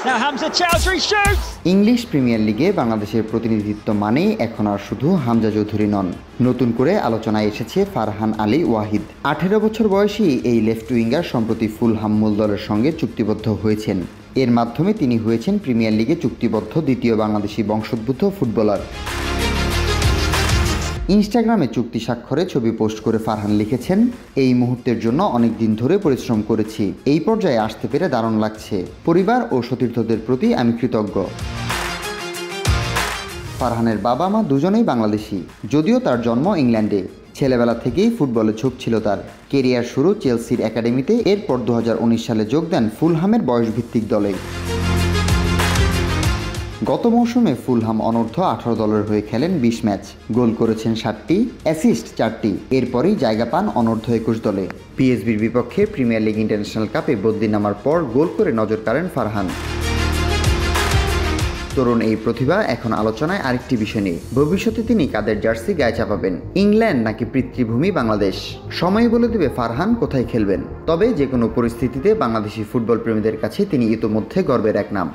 Now Hamza Chowdhury shoots! English premier লিগে বাংলাদেশের প্রতিনিধিত্ব মানেই এখন আর শুধু হামজা চৌধুরী নন, নতুন করে আলোচনায় এসেছে ফারহান আলী ওয়াহিদ। 18 বছর বয়সী এই লেফট উইঙ্গার সম্প্রতি ফুলহাম মূল দলের সঙ্গে চুক্তিবদ্ধ হয়েছেন। এর মাধ্যমে তিনি হয়েছেন প্রিমিয়ার লিগে চুক্তিবদ্ধ দ্বিতীয় বাংলাদেশি বংশোদ্ভূত ফুটবলার। ইনস্টাগ্রামে চুক্তি স্বাক্ষরে ছবি পোস্ট করে ফারহান লিখেছেন, এই মুহূর্তের জন্য অনেক দিন ধরে পরিশ্রম করেছি, এই পর্যায়ে আসতে পেরে দারুণ লাগছে, পরিবার ও সতীর্থদের প্রতি আমি কৃতজ্ঞ। ফারহানের বাবা মা দুজনেই বাংলাদেশি, যদিও তার জন্ম ইংল্যান্ডে। ছেলেবেলা থেকেই ফুটবলে ঝোঁক ছিল তার। কেরিয়ার শুরু চেলসির একাডেমিতে, এরপর 2019 সালে যোগ দেন ফুলহামের বয়সভিত্তিক দলে। গত মৌসুমে ফুলহাম অনূর্ধ্ব 18 দলের হয়ে খেলেন 20 ম্যাচ, গোল করেছেন 7টি, অ্যাসিস্ট 4টি। এরপরই জায়গা পান অনূর্ধ্ব 21 দলে। পিএসবির বিপক্ষে প্রিমিয়ার লিগ ইন্টারন্যাশনাল কাপে বদলি নামার পর গোল করে নজর কাড়েন ফারহান। তরুণ এই প্রতিভা এখন আলোচনায় আরেকটি বিষয় নিয়ে, ভবিষ্যতে তিনি কাদের জার্সি গায়ে চাপাবেন, ইংল্যান্ড নাকি পিতৃভূমি বাংলাদেশ। সময় বলে দেবে ফারহান কোথায় খেলবেন। তবে যে কোনো পরিস্থিতিতে বাংলাদেশি ফুটবল প্রেমীদের কাছে তিনি ইতোমধ্যে গর্বের এক নাম।